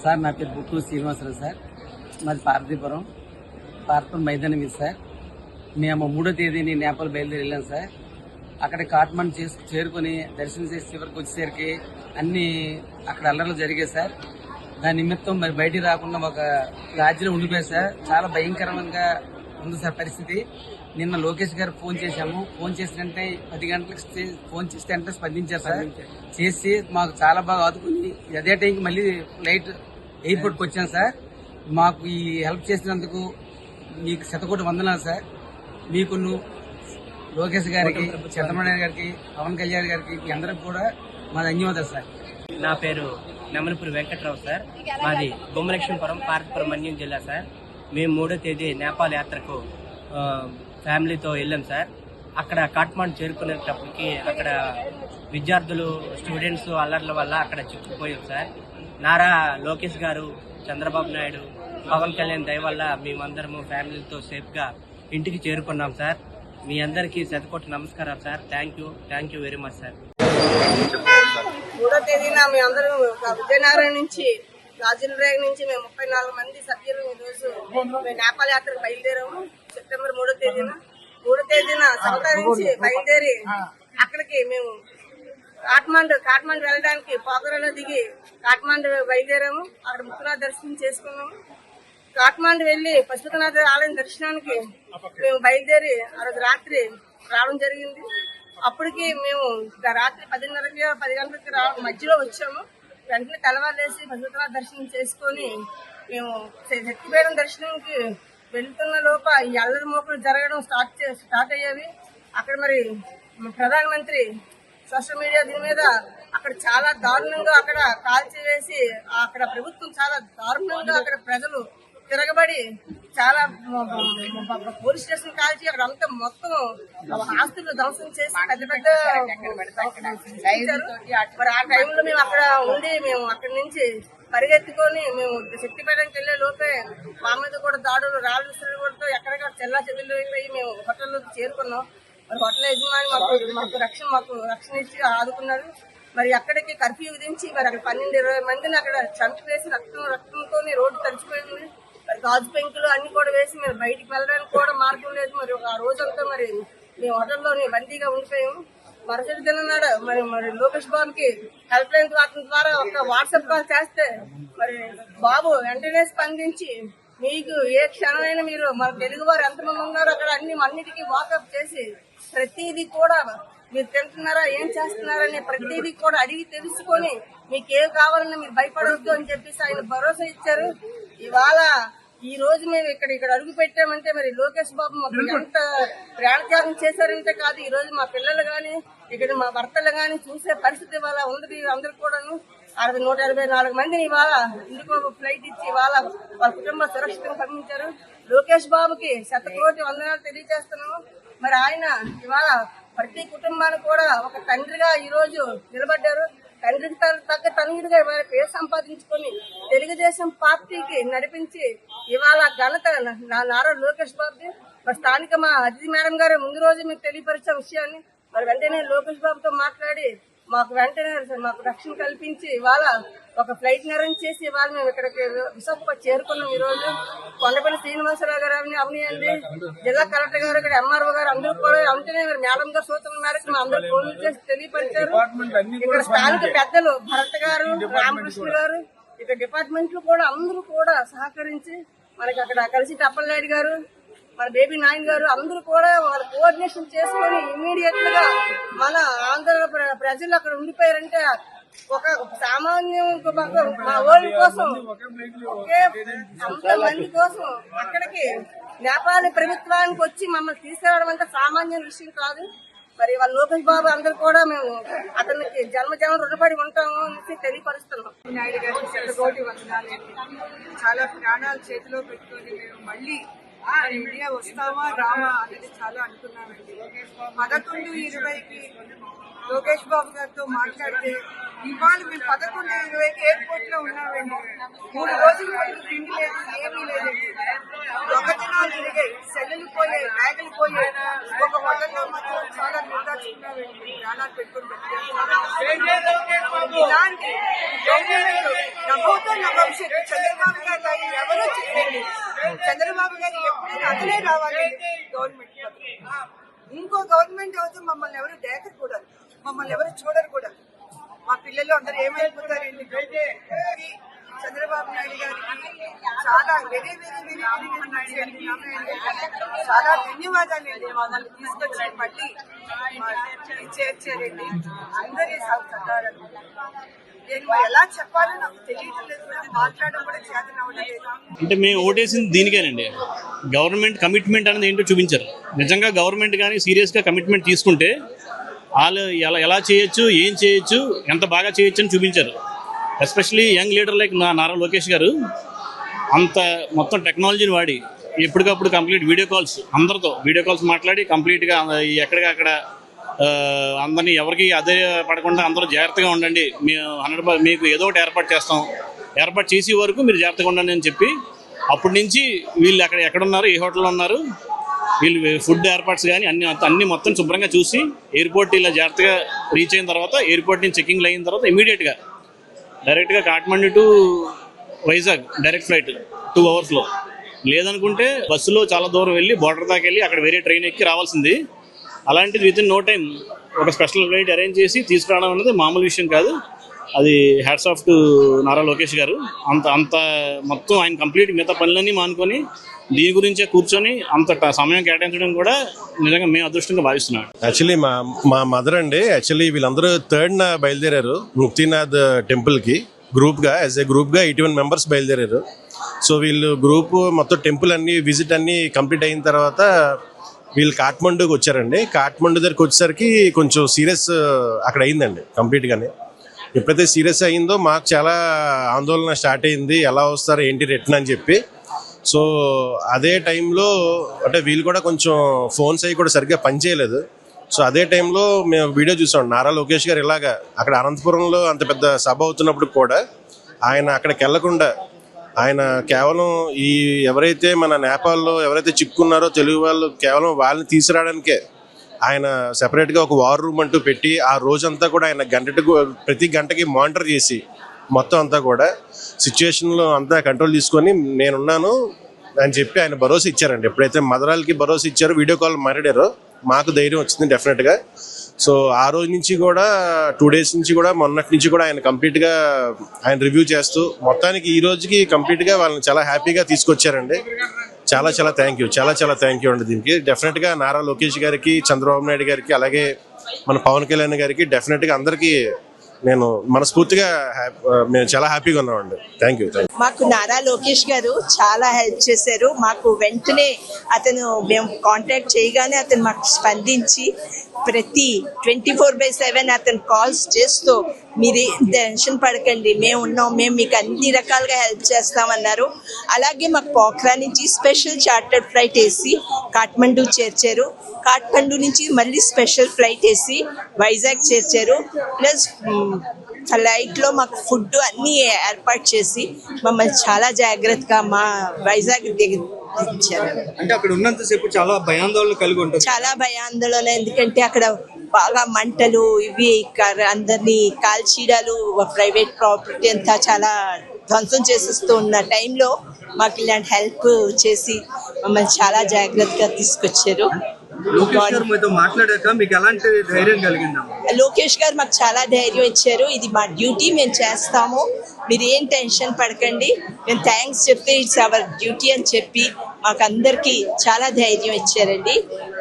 Sir నా పేరు book Srinivasarao sir. మాది పార్వతీపురం మైదానం ఇది సార్. మేము 3వ తేదీని నేపాల్ బయలుదేరి వెళ్ళాం సార్. అక్కడ కాట్మండు చేరుకుని దర్శనం చేసి చివరికి వచ్చేసరికి అన్ని అక్కడ అల్లర్లు జరిగాయి సార్. దాని నిమిత్తం మరి బయటికి రాకుండా ఒక రాజ్యంలో ఉండిపోయారు సార్. చాలా భయంకరంగా ఉంది సార్ పరిస్థితి. నిన్న లోకేష్ గారు ఫోన్ చేశాము. ఫోన్ చేసినంటే 10 గంటలకు ఫోన్ చేస్తే అంటే స్పందించారు సార్. చేసి మాకు చాలా బాగా ఆదుకుని అదే టైంకి మళ్ళీ ఫ్లైట్ ఎయిర్పోర్ట్కి వచ్చాను సార్. మాకు ఈ హెల్ప్ చేసినందుకు మీకు శతకోటి వందనాలు సార్. మీకు లోకేష్ గారికి, చంద్రబాబు నాయుడు గారికి, పవన్ కళ్యాణ్ గారికి, మీ అందరికి కూడా మా ధన్యవాదాలు సార్. నా పేరు నెమలపూరి వెంకట్రావు సార్. మాది బొమ్మలక్ష్మీపురం, పార్వతీపురం మన్యం జిల్లా సార్. మేము 3వ తేదీ నేపాల్ యాత్రకు ఫ్యామిలీతో వెళ్ళాం సార్. అక్కడ కాట్మండు చేరుకునేటప్పటికి అక్కడ విద్యార్థులు, స్టూడెంట్స్ అల్లర్ల వల్ల అక్కడ చిక్కుపోయాం సార్. నారా లోకేష్ గారు, చంద్రబాబు నాయుడు, పవన్ కళ్యాణ్ దయ వల్ల మేమందరము ఫ్యామిలీతో సేఫ్గా ఇంటికి చేరుకున్నాం సార్. మీ అందరికీ శతకోటి నమస్కారం sir. Thank you very much sir. 3వ తేదీన మేమందరం విజయనగరం నుంచి, రాజులరేగ నుంచి మేము 34 మంది సభ్యులు ఈరోజు మేము నేపాల్ యాత్రకు బయలుదేరాము. సెప్టెంబర్ 3వ తేదీన సౌతా నుంచి బయలుదేరి అక్కడికి మేము కాట్మండు వెళ్ళడానికి పోఖరాలో దిగి కాట్మండు బయలుదేరాము. అక్కడ ముక్కునాథ దర్శనం చేసుకున్నాము. కాట్మండు వెళ్లి పశుపతినాథ ఆలయం దర్శనానికి మేము బయలుదేరి ఆ రోజు రాత్రి రావడం జరిగింది. అప్పటికి మేము రాత్రి 10 గంటలకి మధ్యలో వచ్చాము. వెంటనే తెల్లవారులేసి పశుపతినాథ దర్శనం చేసుకుని మేము శక్తిపీఠం దర్శనంకి వెళ్తున్న లోప ఈ అల్లరి మోపులు జరగడం స్టార్ట్ అయ్యేవి. అక్కడ మరి ప్రధానమంత్రి సోషల్ మీడియా దీని మీద అక్కడ చాలా దారుణంగా అక్కడ కాల్చివేసి అక్కడ ప్రభుత్వం చాలా దారుణంగా అక్కడ ప్రజలు తిరగబడి చాలా పోలీస్ స్టేషన్ కాల్చి అక్కడ అంతా మొత్తం ఆస్తులు ధ్వంసం చేసి పెద్ద మరి ఆ టైంలో మేము అక్కడ ఉండి మేము అక్కడి నుంచి పరిగెత్తుకొని మేము శక్తిపీఠానికి వెళ్లే లోపే మా మీద కూడా దాడులు, రాళ్ళు విసిరితో ఎక్కడికక్కడ చెల్లా చెదులు అయిపోయి మేము హోటల్లోకి చేరుకున్నాం. మరి హోటల్ యజమాని మాకు రక్షణ ఇచ్చి ఆదుకున్నారు. మరి అక్కడికి కర్ఫ్యూ విధించి మరి అక్కడ 12-20 మందిని అక్కడ చంపివేసి రక్తంతో రోడ్డు తడిచిపోయింది. మరి గాజు పెంకులు అన్ని కూడా వేసి మరి బయటికి వెళ్ళడానికి కూడా మార్గం లేదు. మరి ఆ రోజంతా మరి మేము హోటల్లోని బందీగా ఉండిపోయాము. మరుసటి దినం నాడు మరి లోకేష్ బాబుకి హెల్ప్ లైన్ ద్వారా ఒక వాట్సాప్ కాల్ చేస్తే మరి బాబు వెంటనే స్పందించి మీకు ఏ క్షణమైనా మీరు మన తెలుగు వారు ఎంతమంది ఉన్నారో అక్కడ అన్నిటికీ వాకప్ చేసి ప్రతిదీ కూడా మీరు తింటున్నారా, ఏం చేస్తున్నారని ప్రతిదీ కూడా అడిగి తెలుసుకొని మీకు ఏం కావాలన్నా మీరు భయపడవద్దు అని చెప్పేసి ఆయన భరోసా ఇచ్చారు. ఇవాళ ఈ రోజు మేము ఇక్కడ అడుగు పెట్టామంటే మరి లోకేష్ బాబు మాకు ఎంత ప్రాణత్యాగం చేశారంటే కాదు, ఈ రోజు మా పిల్లలు గాని ఇక్కడ మా భర్తలు గాని చూసే పరిస్థితి ఇవాళ ఉంది. అందరికి కూడాను 184 మందిని ఇవాళ ఇందుకు ఫ్లైట్ ఇచ్చి ఇవాళ వాళ్ళ కుటుంబ సురక్షితంగా పంపించారు. లోకేష్ బాబుకి శతకోటి వందనాలు తెలియజేస్తున్నాము. మరి ఆయన ఇవాళ ప్రతి కుటుంబానికి కూడా ఒక తండ్రిగా ఈ రోజు నిలబడ్డారు. తండ్రికి తగ్గ తండ్రిగా ఇవాళ పేరు సంపాదించుకొని తెలుగుదేశం పార్టీకి నడిపించి ఇవాళ ఘనత నారా లోకేష్ బాబుది. మరి స్థానిక మా అతిథి మేడం గారు ముందు రోజు మీకు తెలియపరిచే విషయాన్ని మరి వెంటనే లోకేష్ బాబుతో మాట్లాడి మాకు రక్షణ కల్పించి ఇవాళ ఒక ఫ్లైట్ అరేంజ్ చేసి ఇవాళ మేము ఇక్కడికి విశాఖపట్నం చేరుకున్నాం. ఈ రోజు కొండపల్లి శ్రీనివాసరావు గారు అవనియండి, జిల్లా కలెక్టర్ గారు, ఇక్కడ ఎంఆర్ఓ గారు అందరూ కూడా వెంటనే మేడం గారు సూచనల మేరకు మా అందరూ ఫోన్ చేసి తెలియపరిచారు. ఇక్కడ స్థానిక పెద్దలు భరత్ గారు, రామకృష్ణ గారు, ఇక్కడ డిపార్ట్మెంట్లు కూడా అందరూ కూడా సహకరించి మనకి అక్కడ కలిసి అప్పలనాయుడు గారు, మన బేబీ నాయన్ గారు అందరూ కూడా వాళ్ళ కోఆర్డినేషన్ చేసుకుని ఇమ్మీడియట్ గా మన ఆంధ్ర ప్రజలు అక్కడ ఉండిపోయారంటే ఒక సామాన్యం మా ఓళ్ళ కోసం అంతమంది కోసం అక్కడికి నేపాల్ ప్రభుత్వానికి వచ్చి మమ్మల్ని తీసుకురావడం అంటే సామాన్య విషయం కాదు. మరి వాళ్ళ లోకేష్ బాబు అందరూ కూడా మేము అతనికి జన్మ రుణపడి ఉంటాము అని తెలియపరుస్తున్నాం. నాయుడు గారికి శతకోటి వందనాలు. చాలా ప్రాణాలు చేతిలో పెట్టుకొని మేము మళ్ళీ ఇండియా వస్తామా రామా అనేది చాలా అనుకున్నామండి. 11:20కి లోకేష్ బాబు గారితో మాట్లాడితే ఇవాళ మేము 11:20కి ఎయిర్పోర్ట్ లో ఉన్నామండి. 3 రోజులు తిండి లేదు, ఏమీ లేదండి. దొంగతనాలు జరిగాయి, సెల్లులు పోయాయి, బ్యాగులు పోయాయి. ఒక హోటల్లో మాత్రం చాలా నిర్దాచుకున్నామండి, ప్రాణాలు పెట్టుకుని ఇలాంటి నవ్వుతో నా భవిష్యత్తు. చంద్రబాబు గారు లాగా ఎవరో చేయండి. చంద్రబాబు గారు ఎప్పుడైనా అతనే రావాలి గవర్నమెంట్. ఇంకో గవర్నమెంట్ అయితే మమ్మల్ని ఎవరు దేకరు కూడా, మమ్మల్ని ఎవరు చూడరు కూడా. మా పిల్లలు అందరూ ఏమైపోతారు ఎందుకంటే చంద్రబాబు నాయుడు గారికి చాలా వెరీ చాలా ధన్యవాదాలండి. మమ్మల్ని తీసుకొచ్చి మళ్ళీ చేర్చారండి. అందరి సహకారం నేను ఎలా చెప్పాలో నాకు తెలియటం లేదు, మాట్లాడడం కూడా చేతన అవ్వలేదు. అంటే మేము ఓటేసింది దీనికేనండి. గవర్నమెంట్ కమిట్మెంట్ అనేది ఏంటో చూపించారు. నిజంగా గవర్నమెంట్ కానీ సీరియస్గా కమిట్మెంట్ తీసుకుంటే వాళ్ళు ఎలా చేయొచ్చు, ఏం చేయొచ్చు, ఎంత బాగా చేయొచ్చు అని చూపించారు. Especially young leader like Nara Lokesh గారు అంత మొత్తం టెక్నాలజీని వాడి ఎప్పటికప్పుడు కంప్లీట్ వీడియో కాల్స్ మాట్లాడి కంప్లీట్గా ఎక్కడికక్కడ అందరినీ ఎవరికి అదే పడకుండా అందరూ జాగ్రత్తగా ఉండండి, మేము 100% మీకు ఏదో ఒకటి ఏర్పాటు చేసే వరకు మీరు జాగ్రత్తగా ఉండండి అని చెప్పి అప్పటి నుంచి వీళ్ళు ఎక్కడున్నారు, ఏ హోటల్లో ఉన్నారు, వీళ్ళు ఫుడ్ ఏర్పాట్స్ కానీ అన్ని మొత్తం శుభ్రంగా చూసి ఎయిర్పోర్ట్ ఇలా జాగ్రత్తగా రీచ్ అయిన తర్వాత ఎయిర్పోర్ట్ నుంచి చెకింగ్ అయిన తర్వాత ఇమీడియట్గా డైరెక్ట్గా Kathmandu to Vizag direct flight 2 అవర్స్లో. లేదనుకుంటే బస్సులో చాలా దూరం వెళ్ళి బోర్డర్ దాకా వెళ్ళి అక్కడ వేరే ట్రైన్ ఎక్కి రావాల్సింది. అలాంటిది విత్ ఇన్ నో టైం ఒక స్పెషల్ ఫ్లైట్ అరేంజ్ చేసి తీసుకురావడం అనేది మామూలు విషయం కాదు. అది hats off to Nara Lokesh గారు. అంత మొత్తం ఆయన కంప్లీట్ మిగతా పనులన్నీ మానుకొని దీని గురించే కూర్చొని అంత సమయం కేటాయించడం కూడా నిజంగా మేము అదృష్టంగా భావిస్తున్నాం. యాక్చువల్లీ మా మదర్ అండి, యాక్చువల్లీ వీళ్ళందరూ 3rd బయలుదేరారు ముక్తినాథ్ టెంపుల్కి గ్రూప్గా. యాజ్ ఏ గ్రూప్గా 81 మెంబర్స్ బయలుదేరారు. సో వీళ్ళు గ్రూప్ మొత్తం టెంపుల్ విజిట్ అన్నీ కంప్లీట్ అయిన తర్వాత వీళ్ళు కాఠ్మండూకి వచ్చారండి. కాఠ్మండు దగ్గరికి వచ్చేసరికి కొంచెం సీరియస్ అక్కడ అయిందండి కంప్లీట్గానే. ఎప్పుడైతే సీరియస్ అయిందో మాకు చాలా ఆందోళన స్టార్ట్ అయింది, ఎలా వస్తారు ఏంటి రిటర్న్ అని చెప్పి. సో అదే టైంలో అంటే వీళ్ళు కూడా కొంచెం ఫోన్స్ అవి కూడా సరిగ్గా పనిచేయలేదు. సో అదే టైంలో మేము వీడియో చూసాం, నారా లోకేష్ గారు ఇలాగా అక్కడ అనంతపురంలో అంత పెద్ద సభ అవుతున్నప్పుడు కూడా ఆయన అక్కడికి వెళ్లకుండా ఆయన కేవలం ఎవరైతే మన నేపాల్లో ఎవరైతే చిక్కున్నారో తెలుగు వాళ్ళు కేవలం వాళ్ళని తీసుకురావడానికే ఆయన సెపరేట్గా ఒక వార్ రూమ్ అంటూ పెట్టి ఆ రోజంతా కూడా ఆయన ప్రతి గంటకి మానిటర్ చేసి మొత్తం అంతా కూడా సిచ్యువేషన్లో అంతా కంట్రోల్ తీసుకొని నేనున్నాను అని చెప్పి ఆయన భరోసా ఇచ్చారండి. ఎప్పుడైతే మదరాలకి భరోసా ఇచ్చారో వీడియో కాల్ మాట్లాడారో మాకు ధైర్యం వచ్చింది డెఫినెట్గా. సో ఆ రోజు నుంచి కూడా 2 days నుంచి కూడా మొన్నటి నుంచి కూడా ఆయన కంప్లీట్గా ఆయన రివ్యూ చేస్తూ మొత్తానికి ఈ రోజుకి కంప్లీట్గా వాళ్ళని చాలా హ్యాపీగా తీసుకొచ్చారండి. చాలా థ్యాంక్ యూ అండి. దీనికి డెఫినెట్గా నారా లోకేష్ గారికి, చంద్రబాబు నాయుడు గారికి, అలాగే మన పవన్ కళ్యాణ్ గారికి డెఫినెట్గా అందరికీ నేను మనస్ఫూర్తిగా మేము చాలా హ్యాపీగా ఉన్నామండి. Thank you. మాకు నారా లోకేష్ గారు చాలా హెల్ప్ చేశారు. మాకు వెంటనే మేము కాంటాక్ట్ చేయగానే అతను మాకు స్పందించి ప్రతి 24/7 అతను కాల్స్ చేస్తూ మీరు టెన్షన్ పడకండి, మేము ఉన్నాం, మేము మీకు అన్ని రకాలుగా హెల్ప్ చేస్తామన్నారు. అలాగే మాకు పోఖ్రా నుంచి స్పెషల్ చార్టర్డ్ ఫ్లైట్ వేసి కాఠ్మండు చేర్చారు. కాఠ్మండు నుంచి మళ్ళీ స్పెషల్ ఫ్లైట్ వేసి వైజాగ్ చేర్చారు. ప్లస్ ఫ్లైట్లో మాకు ఫుడ్ అన్నీ ఏర్పాటు చేసి మమ్మల్ని చాలా జాగ్రత్తగా మా వైజాగ్ ఇచ్చారు. అంటే అక్కడ ఉన్నంతసేపు చాలా భయాందోళన కలిగి ఉంటుంది. చాలా భయాందోళన, ఎందుకంటే అక్కడ బాగా మంటలు ఇవి అందరినీ కాల్చీడాలు, ప్రైవేట్ ప్రాపర్టీ అంతా చాలా ధ్వంసం చేసేస్తూ ఉన్న టైంలో మాకు ఇలాంటి హెల్ప్ చేసి మమ్మల్ని చాలా జాగ్రత్తగా తీసుకొచ్చారు. మాట్లాడాక మీకు ఎలాంటి ధైర్యం కలిగిందా? లోకేష్ గారు మాకు చాలా ధైర్యం ఇచ్చారు. ఇది మా డ్యూటీ, మేము చేస్తాము, మీరు ఏం టెన్షన్ పడకండి, మేము థ్యాంక్స్ చెప్తే ఇట్స్ అవర్ డ్యూటీ అని చెప్పి మాకు అందరికీ చాలా ధైర్యం ఇచ్చారండి.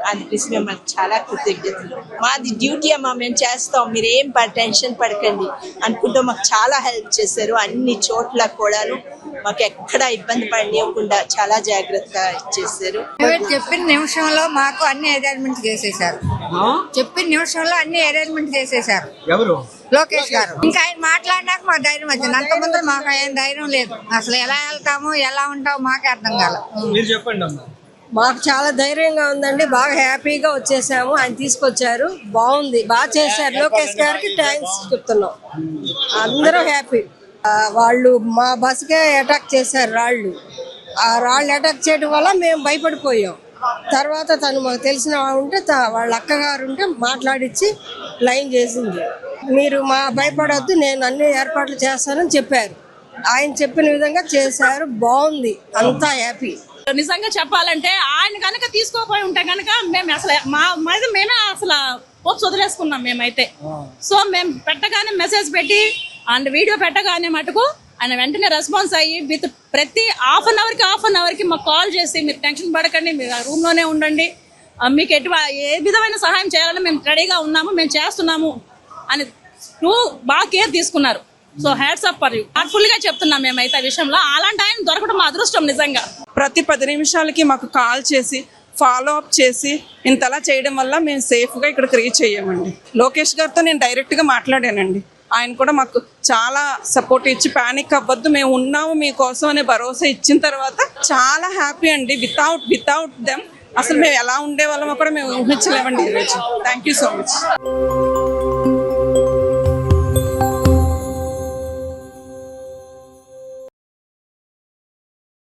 అందుకోసం మేము చాలా కృతజ్ఞతలు. మాది డ్యూటీ అమ్మా, మేము చేస్తాం, మీరు ఏం టెన్షన్ పడకండి అనుకుంటూ మాకు చాలా హెల్ప్ చేశారు. అన్ని చోట్ల కూడాను మాకు ఎక్కడ ఇబ్బంది పడనివ్వకుండా చాలా జాగ్రత్తగా ఇచ్చేసారు. చెప్పిన నిమిషంలో మాకు అన్ని అరేంజ్మెంట్ చేసేసారు. చెప్పిన నిమిషంలో అన్ని అరేంజ్మెంట్ చేసేసారు. ఎవరు? లోకేష్ గారు. ఇంకా ఆయన మాట్లాడినాక మాకు ధైర్యం వచ్చింది. అంతకుముందు మాకు ఆయన ధైర్యం లేదు. అసలు ఎలా వెళ్తాము, ఎలా ఉంటాము మాకే అర్థం కాల. మీరు చెప్పండి అమ్మా. మాకు చాలా ధైర్యంగా ఉందండి, బాగా హ్యాపీగా వచ్చేసాము. ఆయన తీసుకొచ్చారు, బాగుంది, బాగా చేశారు. లోకేష్ గారికి థ్యాంక్స్ చెప్తున్నాం. అందరూ హ్యాపీ. వాళ్ళు మా బస్కే అటాక్ చేశారు రాళ్ళు. ఆ రాళ్ళు అటాక్ చేయడం వల్ల మేము భయపడిపోయాం. తర్వాత తను మాకు తెలిసిన ఉంటే వాళ్ళ అక్కగారు ఉంటే మాట్లాడించి లైన్ చేసింది. మీరు మా భయపడొద్దు, నేను అన్ని ఏర్పాట్లు చేస్తానని చెప్పారు. ఆయన చెప్పిన విధంగా చేశారు, బాగుంది, అంతా హ్యాపీ. నిజంగా చెప్పాలంటే ఆయన కనుక తీసుకోపోయి ఉంటే కనుక మేము అసలు మేమే అసలు పోప్స్ వదిలేసుకున్నాం మేమైతే. సో మేము పెట్టగానే మెసేజ్ పెట్టి అండ్ వీడియో పెట్టగానే మటుకు ఆయన వెంటనే రెస్పాన్స్ అయ్యి విత్ ప్రతి హాఫ్ అన్ అవర్కి మాకు కాల్ చేసి మీరు టెన్షన్ పడకండి, మీరు రూమ్ లోనే ఉండండి, మీకు ఏ విధమైన సహాయం చేయాలని మేము రెడీగా ఉన్నాము, మేము చేస్తున్నాము అని బాగా కేర్ తీసుకున్నారు. So hats off for you. Heartful గా చెప్తున్నాం మేమైతే ఆ విషయంలో. అలాంటి ఆయన దొరకడం మా అదృష్టం నిజంగా. ప్రతి 10 నిమిషాలకి మాకు కాల్ చేసి ఫాలో అప్ చేసి ఇంతలా చేయడం వల్ల మేము సేఫ్గా ఇక్కడికి రీచ్ అయ్యామండి. లోకేష్ గారితో నేను డైరెక్ట్గా మాట్లాడానండి. ఆయన కూడా మాకు చాలా సపోర్ట్ ఇచ్చి ప్యానిక్ అవ్వద్దు, మేము ఉన్నాము మీకోసం అనే భరోసా ఇచ్చిన తర్వాత చాలా హ్యాపీ అండి. వితౌట్ దెమ్ అసలు మేము ఎలా ఉండేవాళ్ళమో కూడా మేము ఊహించలేమండి ఈరోజు. Thank you so much.